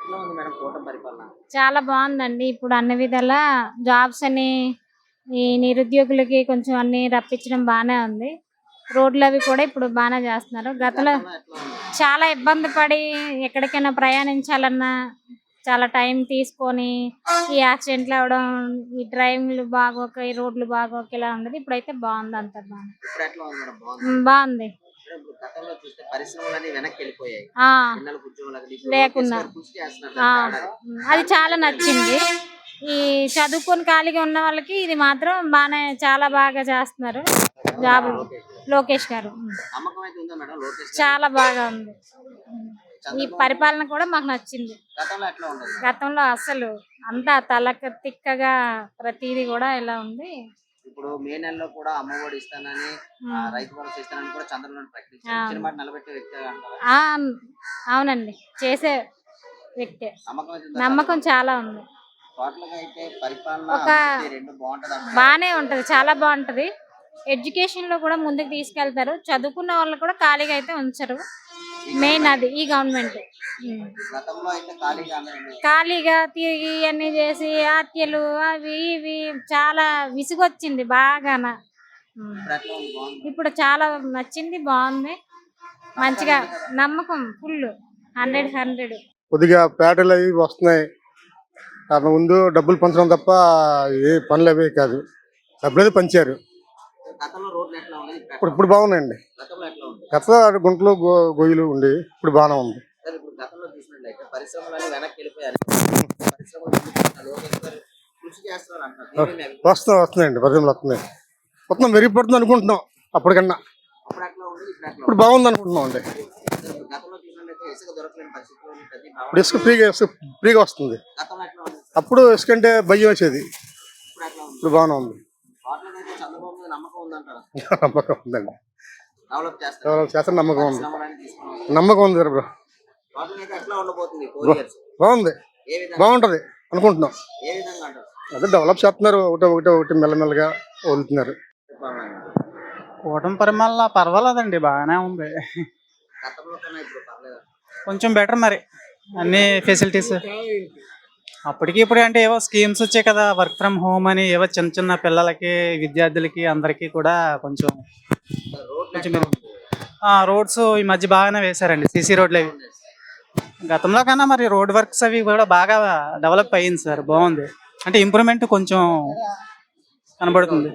ఎట్లా ఉంది మేడం కూటమి పరిపాలన? చాలా బాగుందండి. ఇప్పుడు అన్ని విధాల జాబ్స్ అని ఈ నిరుద్యోగులకి కొంచెం అన్ని రప్పించడం బానే ఉంది. రోడ్లవి కూడా ఇప్పుడు బానే చేస్తున్నారు. గతంలో గతంలో ఎట్లా ఉంది? చాలా ఇబ్బంది పడి ఎక్కడికైనా ప్రయాణించాలన్నా చాలా టైం తీసుకొని ఈ యాక్సిడెంట్లు అవ్వడం, ఈ డ్రైవింగ్లు బాగోక, ఈ రోడ్లు బాగోక ఇలా ఉండేది. ఇప్పుడైతే బాగుంది, అంతా బాగుంది. ఇప్పుడు ఎట్లా ఉంది మేడం? బాగుందా? బాగుంది. మేడం ఇప్పుడు గతంలో చూస్తే పరిశ్రమలన్నీ వెనక్కి వెళ్ళిపోయాయి. ఆ పిల్లలకు ఉద్యోగాలు ఇప్పుడు లోకేష్ లేకున్నా గారు కృషి చేస్తున్నారు ఆ దాని తేడా. అది దాని మీద చాలా మీ అభిప్రాయం ఏంటి? నచ్చింది. ఈ చదువుకొని ఖాళీగా ఉన్న వాళ్ళకి ఇది మాత్రం బానే చాలా బాగా చేస్తున్నారు జాబులు. లోకేష్ గారు లోకేష్ గారు నమ్మకం అయితే ఉందా మేడం లోకేష్ గారు? చాలా బాగా ఉంది. ఈ చంద్రబాబు పరిపాలన కూడా మాకు నచ్చింది. గతంలో ఎట్లా ఉండదు? గతంలో అసలు అంతా తలక తిక్కగా ప్రతిదీ కూడా ఇలా ఉంది. ఇప్పుడు మే నెలలో కూడా అమ్మఒడి ఇస్తానని ఉమ్. రైతు భరోసా ఇస్తానని కూడా చంద్రబాబు ప్రకటించారు. ఆ, ఇచ్చిన మాట నిలబెట్టే వ్యక్తి అంటారా? ఆ, అవునండి, చేసే వ్యక్తే. నమ్మకం అయితే ఉందా నమ్మకం చంద్రబాబు? చాలా ఉంది. టోటల్ గా అయితే పరిపాలన ఒక అభివృద్ధి రెండు బాగుంటది అంటారా? బానే ఉంటది, చాలా బాగుంటది. ఎడ్యుకేషన్ లో కూడా ముందుకు తీసుకెళ్తారు. చదువుకున్న వాళ్ళు కూడా ఖాళీగా అయితే ఉంచరు. ఈ మెయిన్ గవర్నమెంట్ అది ఈ గవర్నమెంట్. గతంలో అయితే ఖాళీగా అందరినీ ఖాళీగా తిరిగి అన్ని చేసి హత్యలు అవి ఇవి చాలా విసుగొచ్చింది బాగాన. ఉమ్. ఇప్పుడు ఎట్లా ఉంది? బాగుంది. ఇప్పుడు చాలా నచ్చింది, బాగుంది, మంచిగా నమ్మకాలు ఉంది కదా? నమ్మకం ఫుల్ 100. కొద్దిగా పేటలు అవి వస్తున్నాయి. కారణం ముందు డబ్బులు పంచడం తప్ప ఏ పనులు అవి కాదు. డబ్బులు అయితే పంచారు. గతంలో రోడ్లు ఎట్లా ఉంది? ఇప్పుడు ఇప్పుడు ఎట్లా ఇప్పుడు ఉంది? బాగున్నాయండి. గతంలో ఎట్లా ఉంది? గత గుంటలు గొయ్యలు ఉండి ఇప్పుడు బాగానే ఉంది. సరే ఇప్పుడు గతంలో చూసినట్లయితే పరిశ్రమలన్నీ వెనక్కి వెళ్ళిపోయారు. పరిశ్రమలు ఎందుకు లోకేష్ గారు కృషి చేస్తున్నారు అంటారు. దీని మీద మీ అభిప్రాయం? వస్తున్నాయండి, పరిశ్రమలు వస్తున్నాయి. మొత్తం మెరుగుపడుతుంది అనుకుంటున్నాం. అప్పటికన్నా అప్పుడు ఎట్లా ఉంది? ఇప్పుడు ఎట్లా ఇప్పుడు ఉంది? బాగుంది అనుకుంటున్నాం అండి. సరే ఇప్పుడు గతంలో చూసినట్లయితే ఇసుక దొరకలేని పరిస్థితిలో ఉంది. ప్రతి ఇప్పుడు ఇసుక ఫ్రీగా వస్తుంది. గతంలో ఎట్లా ఉంది? అప్పుడు ఇసుక అంటే భయం వేసేది. ఇప్పుడు ఎట్లా ఉంది? ఇప్పుడు బాగానే ఉంది. టోటల్ అయితే చంద్రబాబు మీద నమ్మకం ఉందంటారా? నమ్మకం ఉందండి. డెవలప్ చేస్తారు. ఎవరో చేస్తే నమ్మకం ఉంది. పరిశ్రమలన్నీ తీసుకుని వస్తారు. నమ్మకం ఉంది బ్రో. టోటల్ అయితే ఎట్లా ఉండబోతుంది 4 ఇయర్స్? బాగుంది, ఏ విధంగా బాగుంటది అనుకుంటున్నాం. ఏ విధంగా అంటారు? అదే డెవలప్ చేస్తున్నారు. ఒకటి ఒకటి ఒకటి మెల్లమెల్లగా వదులుతున్నారు. కూటమి పరిమాణంలో పర్వాలేదండి, బాగానే ఉంది. గతంలో కన్నా ఇప్పుడు పర్లేదు. కొంచెం బెటర్ మరి, అన్ని ఫెసిలిటీస్. అప్పటికి ఇప్పుడు అంటే ఏవో స్కీమ్స్ వచ్చాయి కదా, వర్క్ ఫ్రమ్ హోమ్ అని, ఏవో చిన్న చిన్న పిల్లలకి విద్యార్థులకి అందరికీ కూడా కొంచెం రోడ్లు కొంచెం ఎట్లా మెరుగు. ఉంది? రోడ్స్ ఈ మధ్య బాగానే వేశారండి, సీసీ రోడ్లు అవి. గతంలో కన్నా మరి రోడ్ వర్క్స్ అవి కూడా బాగా డెవలప్ అయ్యింది సార్, బాగుంది. అంటే ఇంప్రూవ్మెంట్ కొంచెం కనబడుతుంది.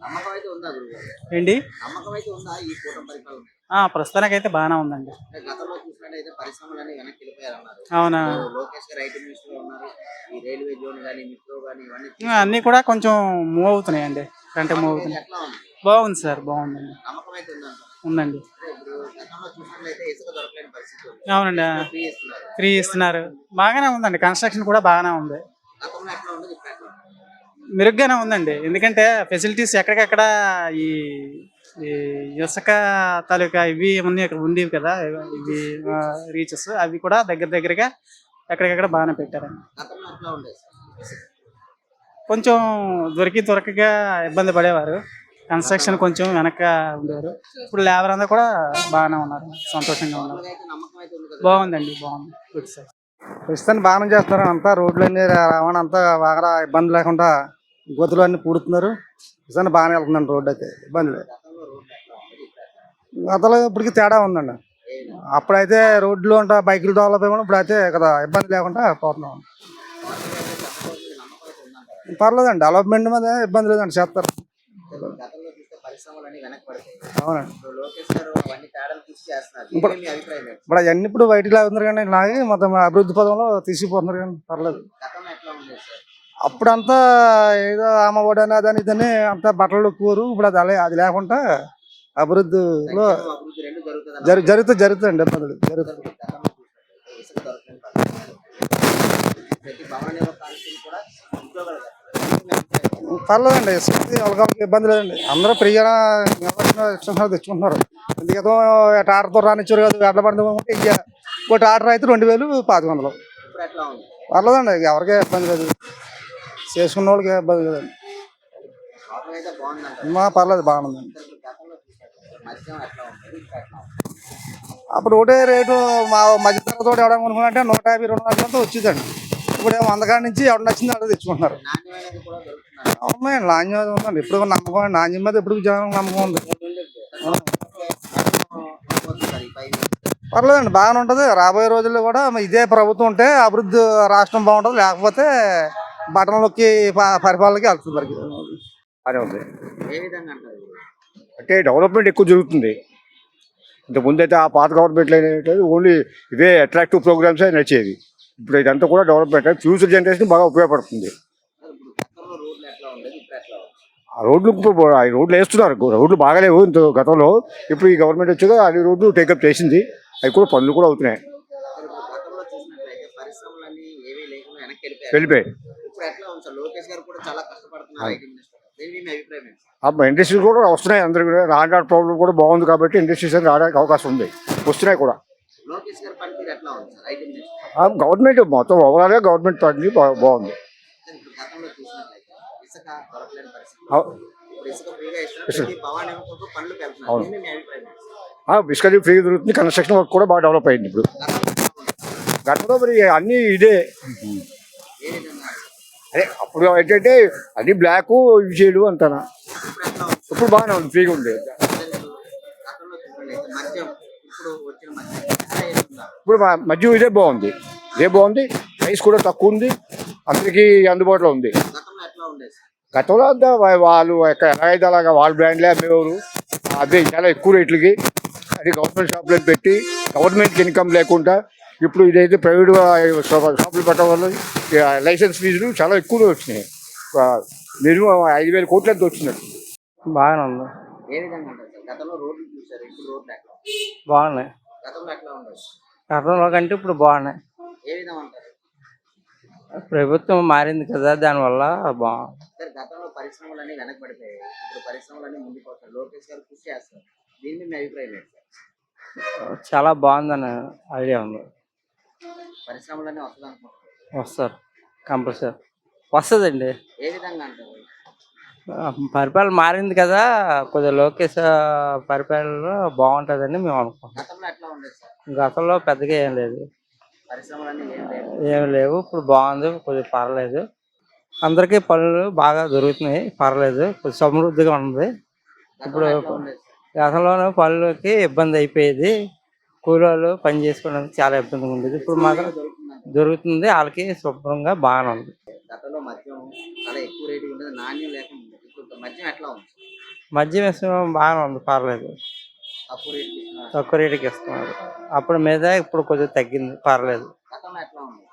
నమ్మకం అయితే ఉందా గురుగారు? ఏంటి, నమ్మకం అయితే ఉందా ఈ కూటమి పరిపాలన? ప్రస్తుతానికైతే బాగానే ఉందండి. అంటే గతంలో చూసినట్టయితే పరిశ్రమలన్నీ వెనక్కి వెళ్ళిపోయారు అన్నారు. అవునా, లోకేష్ గారు ఐటీ మినిస్టర్ ఉన్నారు. ఈ రైల్వే జోన్ కానీ మెట్రో కానీ ఇవన్నీ అన్నీ కూడా కొంచెం మూవ్ అవుతున్నాయండి, అంటే మూవ్ అవుతున్నాయి. ఎట్లా ఉంది? బాగుంది సార్, బాగుందండి, నమ్మకం అయితే ఉందంట. ఉందండి. అంటే ఇప్పుడు గతంలో చూసినట్లయితే ఇసుక దొరకలేని పరిస్థితి ఉంది. అవునండి, ఫ్రీ ఇస్తున్నారు. ఫ్రీ ఇస్తున్నారు, బాగానే ఉందండి. కన్స్ట్రక్షన్ కూడా బాగానే ఉంది, గతంలో ఎట్లా ఉండదు ఇప్పుడు ఎట్లా ఉంది? మెరుగ్గానే ఉందండి. ఎందుకంటే ఫెసిలిటీస్ ఎక్కడికక్కడ ఈ ఈ ఇసుక తాలూకా ఇవి ఉన్నాయి, ఇక్కడ ఉండేవి కదా ఇవి రీచెస్, అవి కూడా దగ్గర దగ్గరగా ఎక్కడికక్కడ బాగానే పెట్టారండి. గతంలో ఎట్లా ఉండేది? కొంచెం దొరకగా ఇబ్బంది పడేవారు, కన్స్ట్రక్షన్ కొంచెం వెనక ఉండేవారు. ఇప్పుడు లేబర్ అంతా కూడా బాగానే ఉన్నారు, సంతోషంగా ఉన్నారు. టోటల్గా అయితే నమ్మకం అయితే ఉంది కదా? బాగుందండి, బాగుంది, గుడ్ సార్. ప్రస్తుతాన్ని బాగానే చేస్తున్నారు. అంతా రోడ్లు అన్ని రవాణా అంతా బాగా ఇబ్బంది లేకుండా గొంతులు అన్ని పూడుతున్నారు. ప్రస్తుతాన్ని బాగానే వెళ్తుందండి. రోడ్డు అయితే ఇబ్బంది లేదు. గతంలో రోడ్లు ఎట్లా ఉండేది? ఇప్పుడు ఎట్లా ఉంది? గతంలో ఇప్పటికి తేడా ఉందండి. ఏ విధంగా? అప్పుడైతే రోడ్లు ఉంటా బైకులు డెవలప్ అయ్యి ఇప్పుడైతే కదా ఇబ్బంది లేకుండా పోతున్నాం. టోటల్గా అయితే చంద్రబాబు మీద నమ్మకం అయితే ఉందంటారా? పర్లేదండి, డెవలప్మెంట్ మీద ఇబ్బంది లేదండి, చేస్తారు. గతంలో చూస్తే పరిశ్రమలన్నీ వెనక్కి పడతాయి. అవునండి. ఇప్పుడు లోకేష్ గారు అవన్నీ తేడాలు కృషి చేస్తున్నారు. ఇప్పుడు దీని మీద మీ అభిప్రాయం ఏంటి? ఇప్పుడు అవన్నీ ఇప్పుడు బయటికి లాగుతున్నారు కానీ లాగి మొత్తం అభివృద్ధి పదంలో తీసుకుపోతున్నారు కానీ పర్లేదు. గతంలో ఎట్లా ఉండేది సార్? అప్పుడంతా ఏదో అమ్మ ఒడి అని అదని ఇదని అంతా బట్టలు కూరు. ఇప్పుడు అది లేకుండా అభివృద్ధిలో సంక్షేమం, అభివృద్ధి రెండు జరుగుతుంది. జరుగుతుందండి, ఇబ్బందులు జరుగుతుంది. గతంలో చూసినట్లయితే ఇసుక దొరకలేని పరిస్థితి. ప్రతి భవన నిర్మాణానికి కూడా ఉద్యోగాలు కల్పిస్తారు. పర్లేదండి, వాళ్ళకి ఇబ్బంది లేదండి. అందరూ ఫ్రీగా తెచ్చుకుంటున్నారు. ఎందుకేదో టాటర్తో రానిచ్చారు కదా, ఎట్ల పడింది ఇంకోటి ఆర్డర్ అయితే 2500 ఇప్పుడు ఎట్లా ఉంది? పర్లేదండి, ఎవరికే ఇబ్బంది లేదు, చేసుకున్న వాళ్ళకి ఇబ్బంది లేదండి. టోటల్ అయితే బాగుందంటారు. పర్లేదు, బాగుందండి. గతంలో చూసినట్లయితే మద్యం ఎట్లా ఉంటుంది? ఇప్పుడు ఎట్లా ఉంది? అప్పుడు ఒకటే రేటు మా మధ్యతరగతి తోటి ఎవడ కొనుక్కున్నారంటే 150, 200 వచ్చేదండి. ఇప్పుడు 100 కాడి నుంచి ఎవడ నచ్చింది అక్కడ తెచ్చుకుంటున్నారు. నాణ్యమైనది కూడా దొరుకుతున్నారు. అవునండి, నాణ్యత ఉందండి. ఎప్పుడు నమ్మకం, నాణ్యం మీద ఎప్పుడు జనం నమ్మకం ఉంది. సార్ ఈ 5 years. పర్లేదండి, బాగానే ఉంటుంది. రాబోయే రోజుల్లో కూడా ఇదే ప్రభుత్వం ఉంటే అభివృద్ధి రాష్ట్రం బాగుంటుంది. లేకపోతే బటన్లకి పరిపాలనకి వెళ్తుంది మరి. అనే ఉంది. ఏ విధంగా అంటారు? అంటే డెవలప్మెంట్ ఎక్కువ జరుగుతుంది. ఇంతకుముందు అయితే ఆ పాత గవర్నమెంట్లో ఏంటంటే ఓన్లీ ఇవే అట్రాక్టివ్ ప్రోగ్రామ్స్ నడిచేది. ఇప్పుడు ఇదంతా కూడా డెవలప్మెంట్ ఫ్యూచర్ జనరేషన్ బాగా ఉపయోగపడుతుంది. సార్ ఇప్పుడు గతంలో రోడ్లు ఎట్లా ఉండేది, ఇప్పుడు ఎట్లా ఉంది? ఆ రోడ్లు వేస్తున్నారు. రోడ్లు బాగాలేవు ఇంత గతంలో. ఇప్పుడు ఈ గవర్నమెంట్ వచ్చాక అన్ని రోడ్లు టేకప్ చేసింది. అవి కూడా పనులు కూడా అవుతున్నాయి. సార్ ఇప్పుడు గతంలో చూసినట్లయితే పరిశ్రమలన్నీ ఏమీ లేకుండా వెనక్కి వెళ్ళిపోయారు. వెళ్ళిపోయాయి. ఇప్పుడు ఎట్లా ఉంది సార్? లోకేష్ గారు కూడా చాలా కష్టపడుతున్నారు ఐటీ మినిస్టర్. దీని మీ అభిప్రాయం ఏంటి సార్? ఇండస్ట్రీస్ కూడా వస్తున్నాయి. అందరికి రాండార్ ప్రాబ్లం కూడా బాగుంది కాబట్టి ఇండస్ట్రీస్ రావడానికి అవకాశం ఉంది. వస్తున్నాయి కూడా. లోకేష్ గారి పనితీరు ఎట్లా ఉంది సార్ ఐటీ మినిస్టర్? గవర్నమెంట్ మొత్తం ఓవరాల్గా గవర్నమెంట్ పని బాగుంది. సార్ ఇప్పుడు గతంలో చూసినట్లయితే ఇసుక దొరకలేని పరిస్థితి. ఇప్పుడు ఇసుక ఫ్రీగా ఇస్తున్నారు. ప్రతి భవానీ నిమిషంకు పనులు పెడుతున్నారు. దీని మీ అభిప్రాయం ఏంటి సార్? బిస్కరీ ఫ్రీ దొరుకుతుంది. కన్స్ట్రక్షన్ వర్క్ కూడా బాగా డెవలప్ అయింది. ఇప్పుడు గతంలో మరి అన్నీ ఇదే. ఏ విధంగా? అదే అప్పుడు ఏంటంటే అన్ని బ్లాక్ ఇవి చేయడు అంటానా. ఇప్పుడు ఎట్లా ఉంది? ఇప్పుడు బాగానే ఉంది, ఫ్రీగా ఉంది. గతంలో చూసినట్లయితే మద్యం, ఇప్పుడు వచ్చిన మద్యం ఎలా ఏముందా? ఇప్పుడు మధ్య ఇదే బాగుంది. ప్రైస్ కూడా తక్కువ ఉంది. అందరికీ అందుబాటులో ఉంది. గతంలో ఎట్లా ఉండేది సార్? గతంలో అంతా వాళ్ళు ఎలాగైతే అలాగా వాళ్ళ బ్రాండ్లే అమ్మేవారు. అదే చాలా ఎక్కువ రేట్లకి అది గవర్నమెంట్ షాపులో పెట్టి గవర్నమెంట్కి ఇన్కమ్ లేకుండా ఇప్పుడు ఇదైతే ప్రైవేట్ షాపులు పెట్టడం వల్ల లైసెన్స్ ఫీజులు చాలా ఎక్కువగా వచ్చినాయి. మినిమం 5,000 కోట్లు ఎంత వచ్చినట్టు. బాగానే ఉంది. ఏ విధంగా ఉంటుంది సార్? గతంలో రోడ్లు చూసారు, ఇప్పుడు రోడ్లు ఎట్లా? బాగున్నాయి. గతంలో ఎట్లా ఉండదు? గతంలో కంటే ఇప్పుడు బాగున్నాయి. ఏ విధంగా అంటారు? ప్రభుత్వం మారింది కదా, దానివల్ల బాగుంది. సార్ గతంలో పరిశ్రమలన్నీ వెనకబడిపోయాయి, ఇప్పుడు పరిశ్రమలన్నీ ముందుకు వస్తారు. లోకేష్ గారు కృషి చేస్తారు. దీన్ని మీ అభిప్రాయం ఏంటి సార్? చాలా బాగుందని ఐడియా ఉంది. పరిశ్రమలన్నీ వస్తుంది అనుకుంటున్నారు. వస్తారు, కంపల్సరీ వస్తుందండి. ఏ విధంగా అంటారు? పరిపాలన మారింది కదా, కొద్దిగా లోకేష్ పరిపాలన బాగుంటుందని మేము అనుకుంటాం. గతంలో ఎట్లా ఉండేది సార్? గతంలో పెద్దగా ఏం లేదు, పరిశ్రమలన్నీ ఏం లేవు. ఏం లేవు. ఇప్పుడు బాగుంది, కొద్దిగా పర్లేదు. అందరికీ పనులు బాగా దొరుకుతున్నాయి, పర్లేదు. కొద్దిగా సమృద్ధిగా ఉంది. ఇప్పుడు గతంలో ఎట్లా ఉండేది సార్? గతంలోనే పనులకి ఇబ్బంది అయిపోయేది. కూలీలు పని చేసుకోవడానికి చాలా ఇబ్బందిగా ఉండేది. ఇప్పుడు మాత్రం దొరుకుతుంది. వాళ్ళకి శుభ్రంగా బాగానే ఉంది. గతంలో మద్యం చాలా ఎక్కువ రేటు ఉండేది, నాణ్యం లేకుండా ఉండేది. ఇప్పుడు మద్యం ఎట్లా ఉంది? మద్యం వేసుకోవడం బాగానే ఉంది, పర్లేదు. తక్కువ రేటు ఇస్తున్నారు. తక్కువ రేటుకి ఇస్తున్నారు. అప్పుడు మీద ఇప్పుడు కొద్దిగా తగ్గింది, పర్లేదు. గతంలో ఎట్లా ఉంది?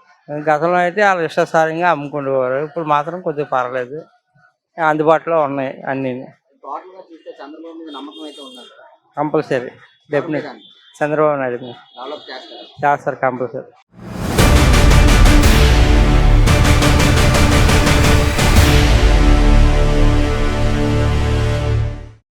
గతంలో అయితే వాళ్ళు ఇష్టాసారంగా అమ్ముకుంటేవారు. ఇప్పుడు మాత్రం కొద్దిగా పర్లేదు, అందుబాటులో ఉన్నాయి అన్నీ. టోటల్ గా చూస్తే చంద్రబాబు మీద నమ్మకం అయితే ఉన్నది. Compulsory, definite. Chandrababu Naidu develop చేస్తారు. చేస్తారు కంపల్సరీ.